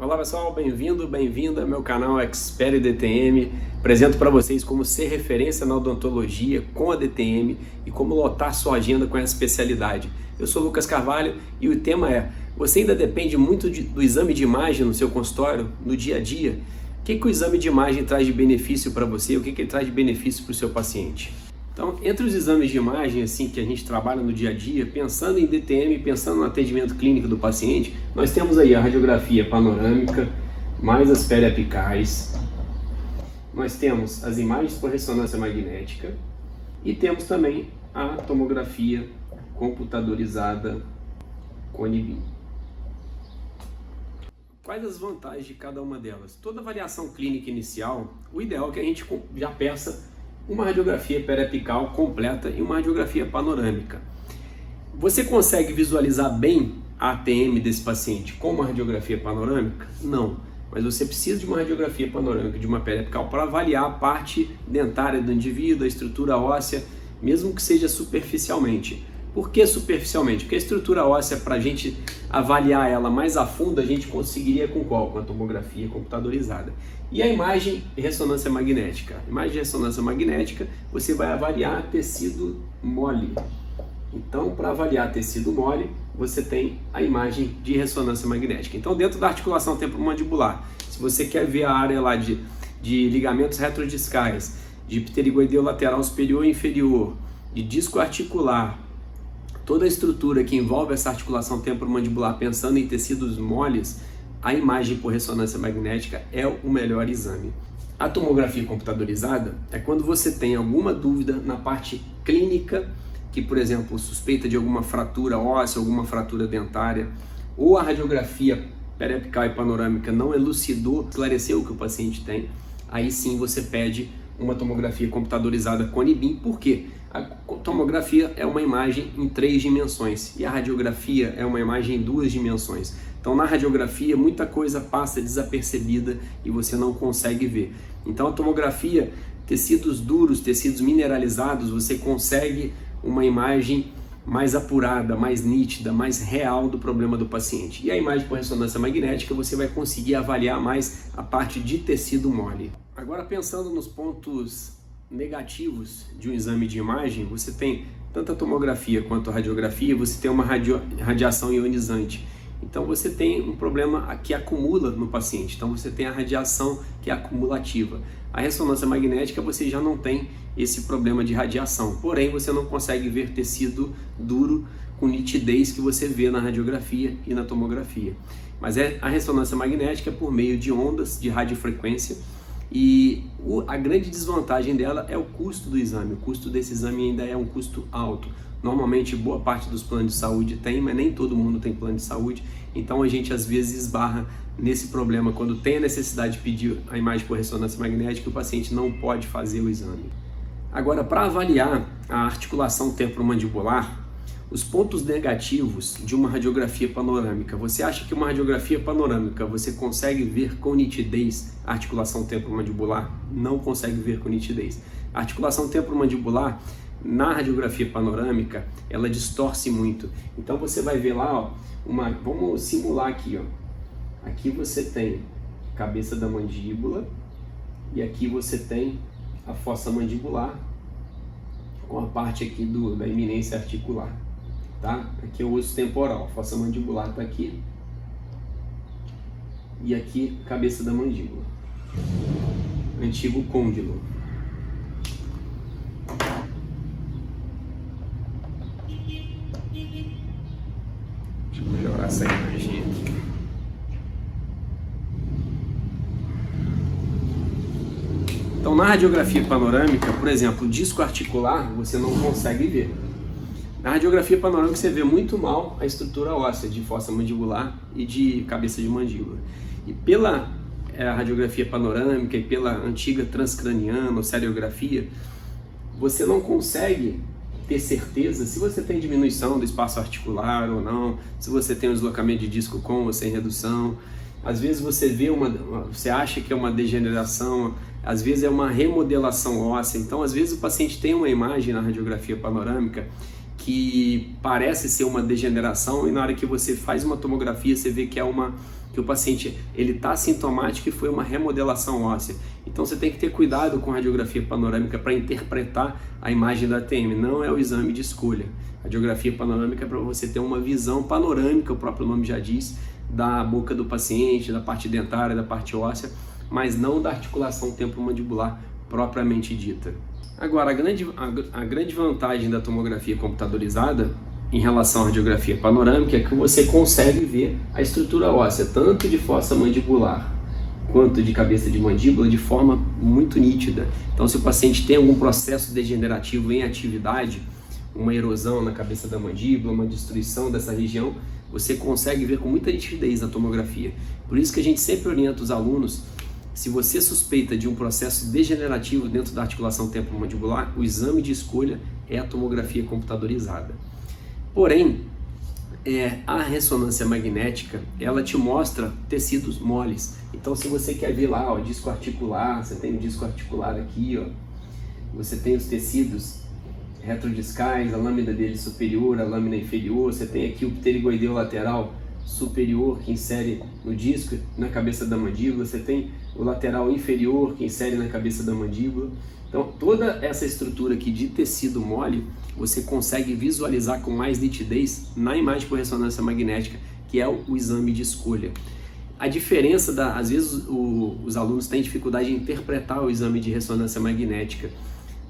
Olá pessoal, bem-vindo, bem-vinda ao meu canal Expert DTM. Apresento para vocês como ser referência na odontologia com a DTM e como lotar sua agenda com essa especialidade. Eu sou Lucas Carvalho e o tema é: você ainda depende muito do exame de imagem no seu consultório, no dia a dia? O que o exame de imagem traz de benefício para você? O que ele traz de benefício para o seu paciente? Então, entre os exames de imagem assim que a gente trabalha no dia a dia, pensando em DTM, pensando no atendimento clínico do paciente, nós temos aí a radiografia panorâmica, mais as periapicais, nós temos as imagens por ressonância magnética e temos também a tomografia computadorizada Cone-Beam. Quais as vantagens de cada uma delas? Toda avaliação clínica inicial, o ideal é que a gente já peça uma radiografia periapical completa e uma radiografia panorâmica. Você consegue visualizar bem a ATM desse paciente com uma radiografia panorâmica? Não, mas você precisa de uma radiografia panorâmica, de uma periapical, para avaliar a parte dentária do indivíduo, a estrutura óssea, mesmo que seja superficialmente. Por que superficialmente? Porque a estrutura óssea, para a gente avaliar ela mais a fundo, a gente conseguiria com qual? Com a tomografia computadorizada. E a imagem de ressonância magnética? A imagem de ressonância magnética, você vai avaliar tecido mole. Então, para avaliar tecido mole, você tem a imagem de ressonância magnética. Então, dentro da articulação temporomandibular, se você quer ver a área lá de ligamentos retrodiscais, de pterigoideu lateral superior e inferior, de disco articular, toda a estrutura que envolve essa articulação temporomandibular pensando em tecidos moles, a imagem por ressonância magnética é o melhor exame. A tomografia computadorizada é quando você tem alguma dúvida na parte clínica, que por exemplo suspeita de alguma fratura óssea, alguma fratura dentária, ou a radiografia periapical e panorâmica não elucidou, esclareceu o que o paciente tem, aí sim você pede uma tomografia computadorizada Cone-Beam. Por quê? A tomografia é uma imagem em 3 dimensões e a radiografia é uma imagem em 2 dimensões. Então na radiografia muita coisa passa desapercebida e você não consegue ver. Então a tomografia, tecidos duros, tecidos mineralizados, você consegue uma imagem mais apurada, mais nítida, mais real do problema do paciente. E a imagem por ressonância magnética você vai conseguir avaliar mais a parte de tecido mole. Agora pensando nos pontos negativos de um exame de imagem, você tem tanto a tomografia quanto a radiografia, você tem uma radiação ionizante. Então você tem um problema que acumula no paciente, então você tem a radiação que é acumulativa. A ressonância magnética você já não tem esse problema de radiação, porém você não consegue ver tecido duro com nitidez que você vê na radiografia e na tomografia. Mas a ressonância magnética é por meio de ondas de radiofrequência. E a grande desvantagem dela é o custo do exame. O custo desse exame ainda é um custo alto. Normalmente boa parte dos planos de saúde tem, mas nem todo mundo tem plano de saúde. Então a gente às vezes esbarra nesse problema quando tem a necessidade de pedir a imagem por ressonância magnética, o paciente não pode fazer o exame. Agora, para avaliar a articulação temporomandibular, os pontos negativos de uma radiografia panorâmica. Você acha que uma radiografia panorâmica você consegue ver com nitidez a articulação temporomandibular? Não consegue ver com nitidez. A articulação temporomandibular na radiografia panorâmica, ela distorce muito. Então você vai ver lá, ó, vamos simular aqui, ó. Aqui você tem a cabeça da mandíbula e aqui você tem a fossa mandibular com a parte aqui da eminência articular. Tá? Aqui é o osso temporal, a fossa mandibular está aqui e aqui cabeça da mandíbula, antigo côndilo. Deixa eu melhorar essa imagem aqui. Então na radiografia panorâmica, por exemplo, o disco articular você não consegue ver. Na radiografia panorâmica você vê muito mal a estrutura óssea de fossa mandibular e de cabeça de mandíbula. E pela radiografia panorâmica e pela antiga transcraniana ou seriografia, você não consegue ter certeza se você tem diminuição do espaço articular ou não, se você tem um deslocamento de disco com ou sem redução. Às vezes você vê você acha que é uma degeneração, às vezes é uma remodelação óssea. Então às vezes o paciente tem uma imagem na radiografia panorâmica que parece ser uma degeneração, e na hora que você faz uma tomografia você vê que que o paciente está assintomático e foi uma remodelação óssea. Então você tem que ter cuidado com a radiografia panorâmica para interpretar a imagem da ATM, não é o exame de escolha. A radiografia panorâmica é para você ter uma visão panorâmica, o próprio nome já diz, da boca do paciente, da parte dentária, da parte óssea, mas não da articulação temporomandibular propriamente dita. Agora, a grande vantagem da tomografia computadorizada em relação à radiografia panorâmica é que você consegue ver a estrutura óssea, tanto de fossa mandibular quanto de cabeça de mandíbula, de forma muito nítida. Então, se o paciente tem algum processo degenerativo em atividade, uma erosão na cabeça da mandíbula, uma destruição dessa região, você consegue ver com muita nitidez na tomografia. Por isso que a gente sempre orienta os alunos, se você suspeita de um processo degenerativo dentro da articulação temporomandibular, o exame de escolha é a tomografia computadorizada. Porém, a ressonância magnética, ela te mostra tecidos moles. Então, se você quer ver lá, disco articular, você tem o disco articular aqui, você tem os tecidos retrodiscais, a lâmina dele superior, a lâmina inferior, você tem aqui o pterigoideu lateral superior que insere no disco, na cabeça da mandíbula, você tem o lateral inferior que insere na cabeça da mandíbula. Então, toda essa estrutura aqui de tecido mole, você consegue visualizar com mais nitidez na imagem por ressonância magnética, que é o exame de escolha. A diferença, às vezes os alunos têm dificuldade em interpretar o exame de ressonância magnética.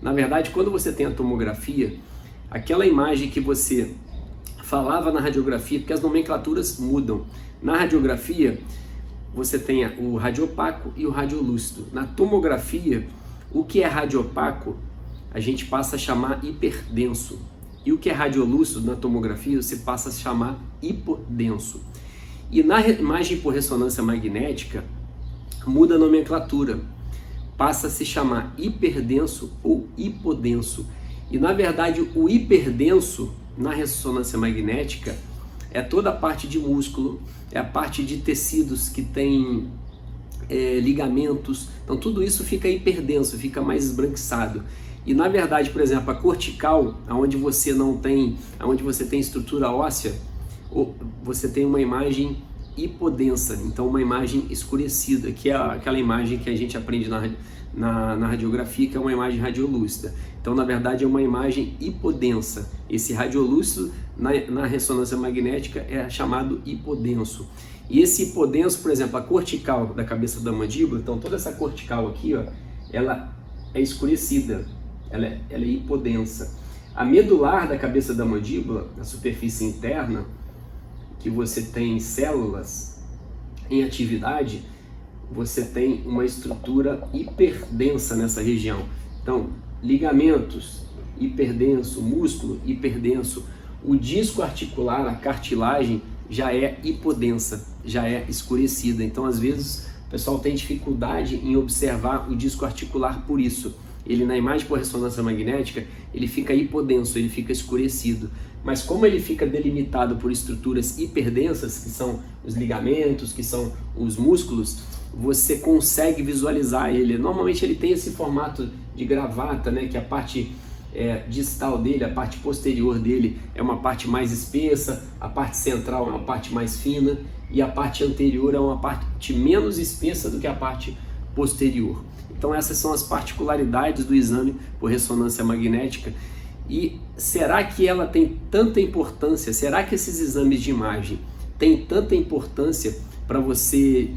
Na verdade, quando você tem a tomografia, aquela imagem que você falava na radiografia, porque as nomenclaturas mudam. Na radiografia, você tem o radiopaco e o radiolúcido. Na tomografia, o que é radiopaco, a gente passa a chamar hiperdenso. E o que é radiolúcido na tomografia, você passa a chamar hipodenso. E na imagem por ressonância magnética, muda a nomenclatura. Passa a se chamar hiperdenso ou hipodenso. E na verdade, o hiperdenso na ressonância magnética é toda a parte de músculo, é a parte de tecidos que tem ligamentos, então tudo isso fica hiperdenso, fica mais esbranquiçado. E na verdade, por exemplo, a cortical, onde você tem estrutura óssea, você tem uma imagem hipodensa, então uma imagem escurecida, que é aquela imagem que a gente aprende na radiografia, que é uma imagem radiolúcida. Então, na verdade, é uma imagem hipodensa. Esse radiolúcido na ressonância magnética é chamado hipodenso. E esse hipodenso, por exemplo, a cortical da cabeça da mandíbula, então toda essa cortical aqui, ela é escurecida, ela é hipodensa. A medular da cabeça da mandíbula, a superfície interna, que você tem células em atividade, você tem uma estrutura hiperdensa nessa região. Então, ligamentos, hiperdenso, músculo, hiperdenso. O disco articular, a cartilagem, já é hipodensa, já é escurecida. Então, às vezes, o pessoal tem dificuldade em observar o disco articular por isso. Ele, na imagem por ressonância magnética, ele fica hipodenso, ele fica escurecido. Mas como ele fica delimitado por estruturas hiperdensas, que são os ligamentos, que são os músculos, você consegue visualizar ele. Normalmente ele tem esse formato de gravata, né, que a parte distal dele, a parte posterior dele é uma parte mais espessa, a parte central é uma parte mais fina e a parte anterior é uma parte menos espessa do que a parte posterior. Então essas são as particularidades do exame por ressonância magnética. E será que ela tem tanta importância? Será que esses exames de imagem têm tanta importância para você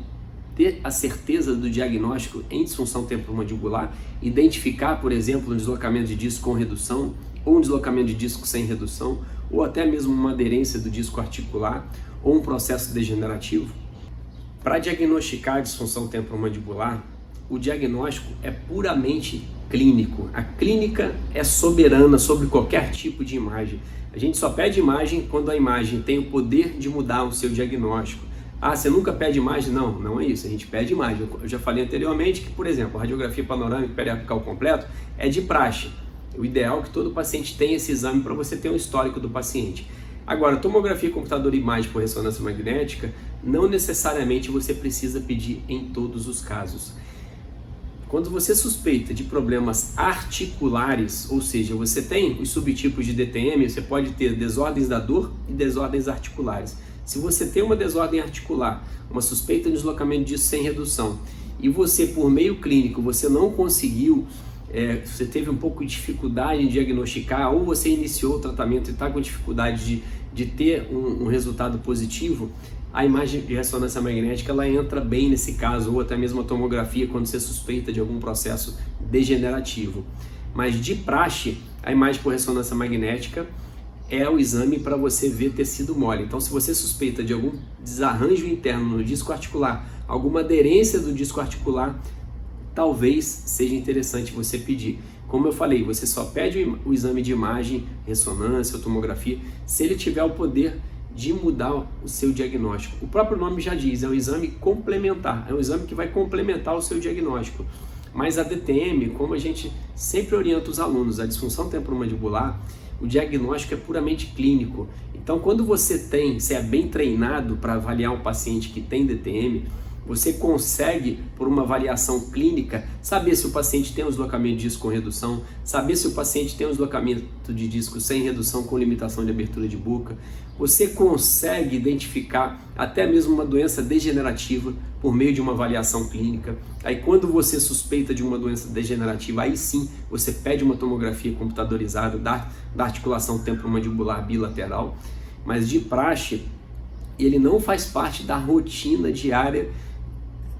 ter a certeza do diagnóstico em disfunção temporomandibular, identificar, por exemplo, um deslocamento de disco com redução, ou um deslocamento de disco sem redução, ou até mesmo uma aderência do disco articular, ou um processo degenerativo? Para diagnosticar a disfunção temporomandibular, o diagnóstico é puramente clínico. A clínica é soberana sobre qualquer tipo de imagem. A gente só pede imagem quando a imagem tem o poder de mudar o seu diagnóstico. Ah, você nunca pede imagem? Não, não é isso, a gente pede imagem. Eu já falei anteriormente que, por exemplo, a radiografia panorâmica periapical completo é de praxe. O ideal é que todo paciente tenha esse exame para você ter um histórico do paciente. Agora, tomografia computador e imagem por ressonância magnética, não necessariamente você precisa pedir em todos os casos. quando você suspeita de problemas articulares, ou seja, você tem os subtipos de DTM, você pode ter desordens da dor e desordens articulares. Se você tem uma desordem articular, uma suspeita de deslocamento disso sem redução, e você, por meio clínico, você não conseguiu, você teve um pouco de dificuldade em diagnosticar, ou você iniciou o tratamento e está com dificuldade de ter um resultado positivo, a imagem de ressonância magnética ela entra bem nesse caso, ou até mesmo a tomografia quando você suspeita de algum processo degenerativo. Mas de praxe, a imagem por ressonância magnética é o exame para você ver tecido mole. Então, se você suspeita de algum desarranjo interno no disco articular, alguma aderência do disco articular, talvez seja interessante você pedir. Como eu falei, você só pede o exame de imagem, ressonância ou tomografia, se ele tiver o poder de mudar o seu diagnóstico. O próprio nome já diz, é um exame complementar, é um exame que vai complementar o seu diagnóstico. Mas a DTM, como a gente sempre orienta os alunos, a disfunção temporomandibular, o diagnóstico é puramente clínico. Então, quando você é bem treinado para avaliar um paciente que tem DTM, você consegue, por uma avaliação clínica, saber se o paciente tem um deslocamento de disco com redução, saber se o paciente tem um deslocamento de disco sem redução com limitação de abertura de boca. Você consegue identificar até mesmo uma doença degenerativa por meio de uma avaliação clínica. Aí quando você suspeita de uma doença degenerativa, aí sim você pede uma tomografia computadorizada da articulação temporomandibular bilateral, mas de praxe ele não faz parte da rotina diária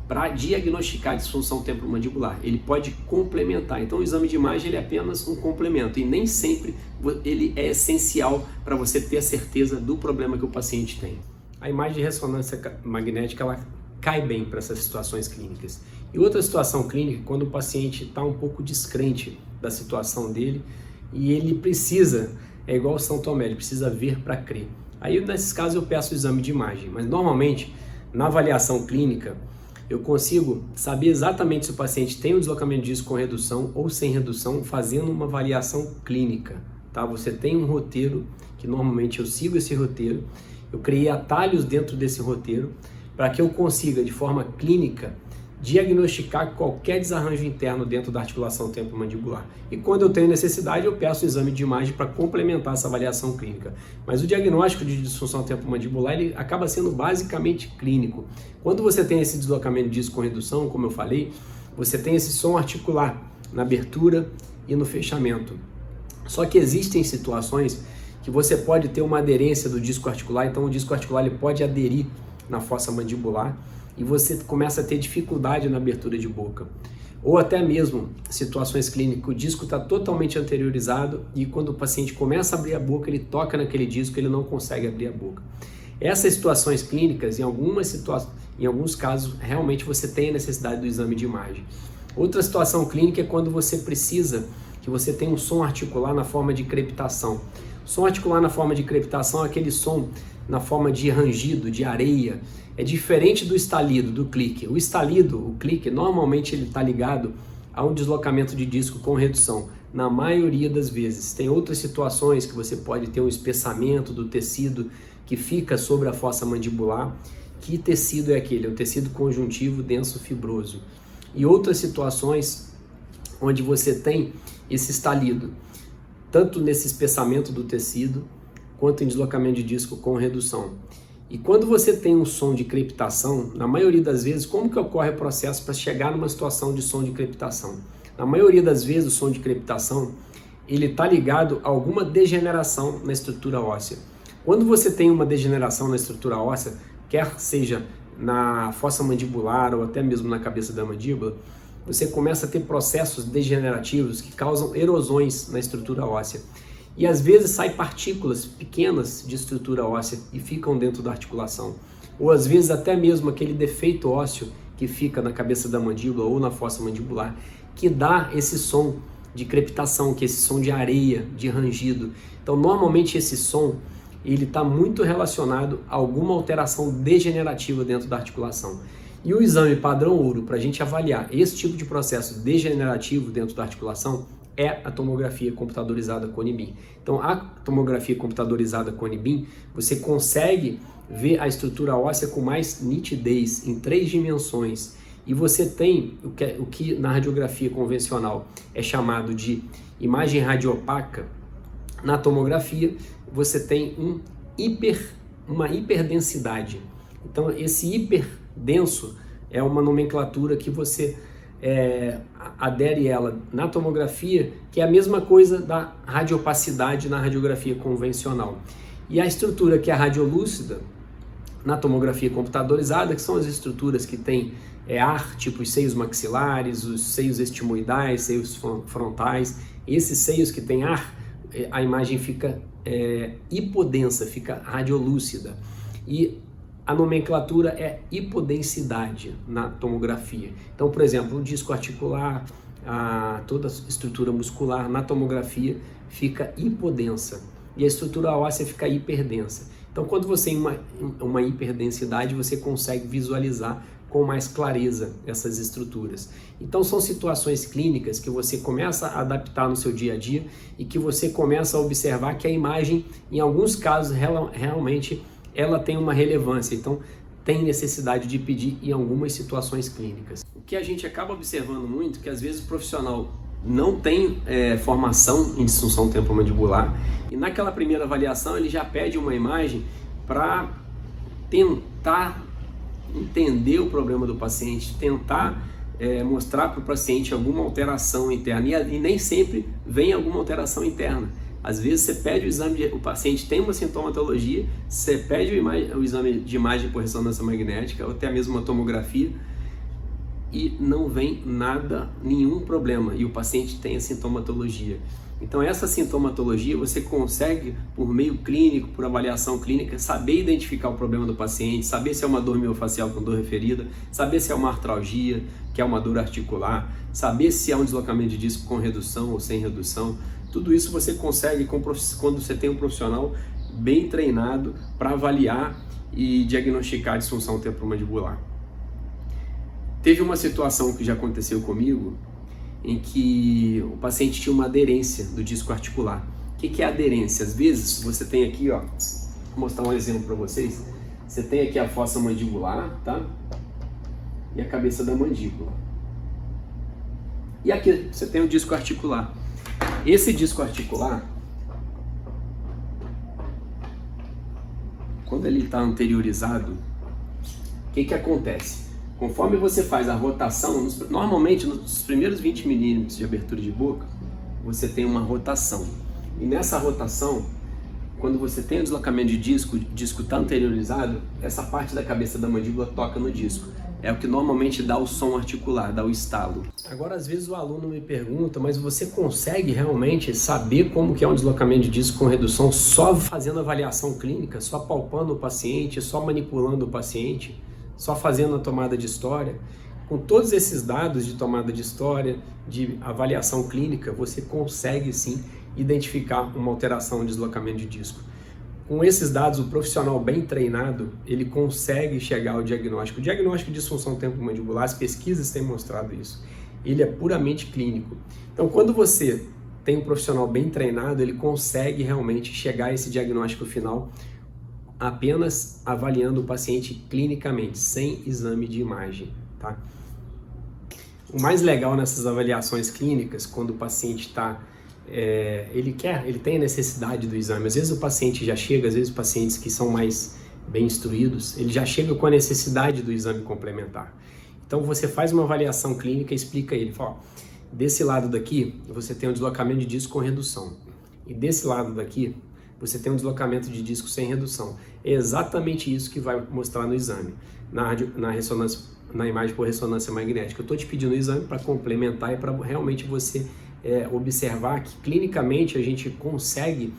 para diagnosticar a disfunção temporomandibular. Ele pode complementar. Então o exame de imagem ele é apenas um complemento e nem sempre ele é essencial para você ter a certeza do problema que o paciente tem. A imagem de ressonância magnética ela cai bem para essas situações clínicas. E outra situação clínica, quando o paciente está um pouco descrente da situação dele e ele precisa, é igual o São Tomé, ele precisa ver para crer. Aí nesses casos eu peço o exame de imagem, mas normalmente na avaliação clínica eu consigo saber exatamente se o paciente tem um deslocamento de disco com redução ou sem redução fazendo uma avaliação clínica. Tá? Você tem um roteiro, que normalmente eu sigo esse roteiro, eu criei atalhos dentro desse roteiro para que eu consiga, de forma clínica, diagnosticar qualquer desarranjo interno dentro da articulação temporomandibular. E quando eu tenho necessidade, eu peço o exame de imagem para complementar essa avaliação clínica. Mas o diagnóstico de disfunção temporomandibular ele acaba sendo basicamente clínico. Quando você tem esse deslocamento de disco com redução, como eu falei, você tem esse som articular na abertura e no fechamento. Só que existem situações que você pode ter uma aderência do disco articular, então o disco articular ele pode aderir na fossa mandibular, e você começa a ter dificuldade na abertura de boca. Ou até mesmo situações clínicas, o disco está totalmente anteriorizado e quando o paciente começa a abrir a boca, ele toca naquele disco, ele não consegue abrir a boca. Essas situações clínicas, em alguns casos, realmente você tem a necessidade do exame de imagem. Outra situação clínica é quando você precisa, que você tem um som articular na forma de crepitação. Som articular na forma de crepitação é aquele som na forma de rangido, de areia. É diferente do estalido, do clique. O estalido, o clique, normalmente ele está ligado a um deslocamento de disco com redução, na maioria das vezes. Tem outras situações que você pode ter um espessamento do tecido que fica sobre a fossa mandibular. Que tecido é aquele? É um tecido conjuntivo denso fibroso. E outras situações onde você tem esse estalido, tanto nesse espessamento do tecido, quanto em deslocamento de disco com redução. E quando você tem um som de crepitação, na maioria das vezes, como que ocorre o processo para chegar numa situação de som de crepitação? Na maioria das vezes, o som de crepitação, ele está ligado a alguma degeneração na estrutura óssea. Quando você tem uma degeneração na estrutura óssea, quer seja na fossa mandibular ou até mesmo na cabeça da mandíbula, você começa a ter processos degenerativos que causam erosões na estrutura óssea. E às vezes saem partículas pequenas de estrutura óssea e ficam dentro da articulação. Ou às vezes até mesmo aquele defeito ósseo que fica na cabeça da mandíbula ou na fossa mandibular, que dá esse som de crepitação, que é esse som de areia, de rangido. Então normalmente esse som ele está muito relacionado a alguma alteração degenerativa dentro da articulação. E o exame padrão ouro para a gente avaliar esse tipo de processo degenerativo dentro da articulação é a tomografia computadorizada Cone-Beam. Então, a tomografia computadorizada Cone-Beam, você consegue ver a estrutura óssea com mais nitidez, em 3 dimensões. e você tem o que na radiografia convencional é chamado de imagem radiopaca. Na tomografia você tem uma hiperdensidade. Então esse hiperdenso é uma nomenclatura que você adere ela na tomografia, que é a mesma coisa da radiopacidade na radiografia convencional. E a estrutura que é a radiolúcida na tomografia computadorizada, que são as estruturas que têm ar, tipo os seios maxilares, os seios estimoidais, seios frontais. Esses seios que têm ar, a imagem fica hipodensa, fica radiolúcida. E a nomenclatura é hipodensidade na tomografia. Então, por exemplo, o disco articular, toda a estrutura muscular na tomografia fica hipodensa e a estrutura óssea fica hiperdensa. Então, quando você tem uma hiperdensidade, você consegue visualizar com mais clareza essas estruturas. Então, são situações clínicas que você começa a adaptar no seu dia a dia e que você começa a observar que a imagem, em alguns casos, realmente ela tem uma relevância, então tem necessidade de pedir em algumas situações clínicas. O que a gente acaba observando muito, que às vezes o profissional não tem formação em disfunção temporomandibular e naquela primeira avaliação ele já pede uma imagem para tentar entender o problema do paciente, tentar mostrar para o paciente alguma alteração interna e nem sempre vem alguma alteração interna. Às vezes você pede o exame, o paciente tem uma sintomatologia, você pede o exame de imagem por ressonância magnética ou até mesmo uma tomografia e não vem nada, nenhum problema e o paciente tem a sintomatologia. Então essa sintomatologia você consegue, por meio clínico, por avaliação clínica, saber identificar o problema do paciente, saber se é uma dor miofascial com dor referida, saber se é uma artralgia, que é uma dor articular, saber se é um deslocamento de disco com redução ou sem redução. Tudo isso você consegue quando você tem um profissional bem treinado para avaliar e diagnosticar a disfunção temporomandibular. Teve uma situação que já aconteceu comigo em que o paciente tinha uma aderência do disco articular. O que é aderência? Às vezes você tem aqui, ó, vou mostrar um exemplo para vocês. Você tem aqui a fossa mandibular, tá? E a cabeça da mandíbula. E aqui você tem o disco articular. Esse disco articular, quando ele está anteriorizado, o que acontece? Conforme você faz a rotação, normalmente nos primeiros 20 milímetros de abertura de boca, você tem uma rotação. E nessa rotação, quando você tem o deslocamento de disco, o disco está anteriorizado, essa parte da cabeça da mandíbula toca no disco. É o que normalmente dá o som articular, dá o estalo. Agora, às vezes o aluno me pergunta, mas você consegue realmente saber como que é um deslocamento de disco com redução só fazendo avaliação clínica, só palpando o paciente, só manipulando o paciente, só fazendo a tomada de história? Com todos esses dados de tomada de história, de avaliação clínica, você consegue sim identificar uma alteração de deslocamento de disco. Com esses dados, o profissional bem treinado, ele consegue chegar ao diagnóstico. O diagnóstico de disfunção temporomandibular, as pesquisas têm mostrado isso. Ele é puramente clínico. Então, quando você tem um profissional bem treinado, ele consegue realmente chegar a esse diagnóstico final apenas avaliando o paciente clinicamente, sem exame de imagem, tá? O mais legal nessas avaliações clínicas, quando o paciente está ele tem a necessidade do exame. Às vezes o paciente já chega, às vezes pacientes que são mais bem instruídos, ele já chega com a necessidade do exame complementar. Então você faz uma avaliação clínica e explica a ele, fala, ó, desse lado daqui você tem um deslocamento de disco com redução e desse lado daqui você tem um deslocamento de disco sem redução. É exatamente isso que vai mostrar no exame, na ressonância, na imagem por ressonância magnética. Eu estou te pedindo o exame para complementar e para realmente você observar que clinicamente a gente consegue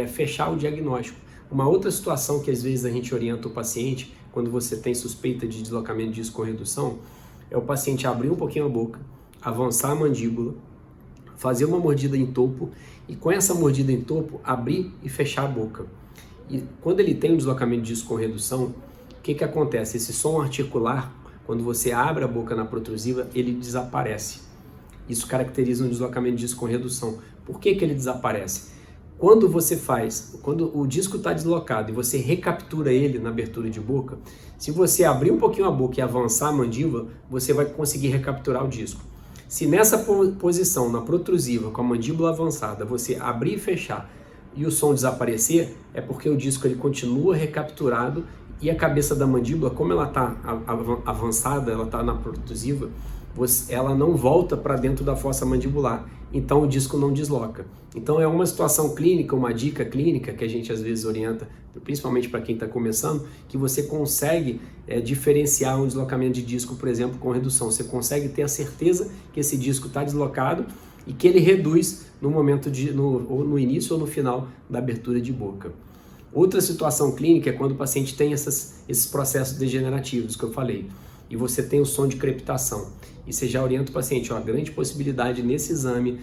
fechar o diagnóstico. Uma outra situação que às vezes a gente orienta o paciente, quando você tem suspeita de deslocamento de disco com redução, é o paciente abrir um pouquinho a boca, avançar a mandíbula, fazer uma mordida em topo e com essa mordida em topo abrir e fechar a boca. E quando ele tem um deslocamento de disco com redução, o que acontece? Esse som articular, quando você abre a boca na protrusiva, ele desaparece. Isso caracteriza um deslocamento de disco com redução. Por que ele desaparece? quando o disco está deslocado e você recaptura ele na abertura de boca, se você abrir um pouquinho a boca e avançar a mandíbula, você vai conseguir recapturar o disco. Se nessa posição, na protrusiva, com a mandíbula avançada, você abrir e fechar e o som desaparecer, é porque o disco ele continua recapturado e a cabeça da mandíbula, como ela está avançada, ela está na protrusiva, ela não volta para dentro da fossa mandibular, então o disco não desloca. Então é uma situação clínica, uma dica clínica que a gente às vezes orienta, principalmente para quem está começando, que você consegue diferenciar um deslocamento de disco, por exemplo, com redução. Você consegue ter a certeza que esse disco está deslocado e que ele reduz no momento ou no início ou no final da abertura de boca. Outra situação clínica é quando o paciente tem esses processos degenerativos que eu falei, e você tem o som de crepitação. E você já orienta o paciente, a grande possibilidade nesse exame,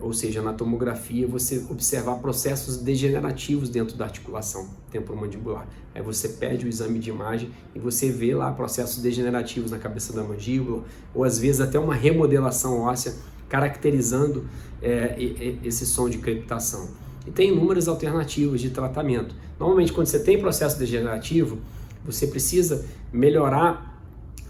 ou seja, na tomografia, você observar processos degenerativos dentro da articulação temporomandibular. Aí você pede o exame de imagem e você vê lá processos degenerativos na cabeça da mandíbula, ou às vezes até uma remodelação óssea caracterizando esse som de crepitação. E tem inúmeras alternativas de tratamento. Normalmente, quando você tem processo degenerativo, você precisa melhorar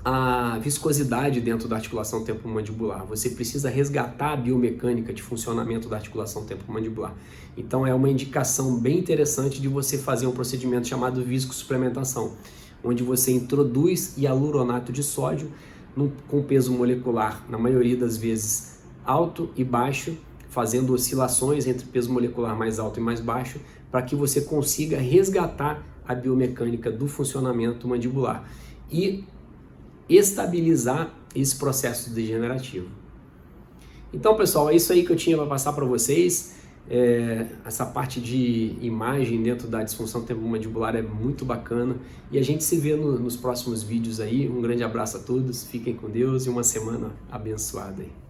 a viscosidade dentro da articulação temporomandibular. Você precisa resgatar a biomecânica de funcionamento da articulação temporomandibular. Então é uma indicação bem interessante de você fazer um procedimento chamado viscosuplementação, onde você introduz hialuronato de sódio com peso molecular, na maioria das vezes alto e baixo, fazendo oscilações entre peso molecular mais alto e mais baixo, para que você consiga resgatar a biomecânica do funcionamento mandibular e estabilizar esse processo degenerativo. Então, pessoal, é isso aí que eu tinha para passar para vocês. Essa parte de imagem dentro da disfunção temporomandibular é muito bacana e a gente se vê nos próximos vídeos aí. Um grande abraço a todos, fiquem com Deus e uma semana abençoada aí.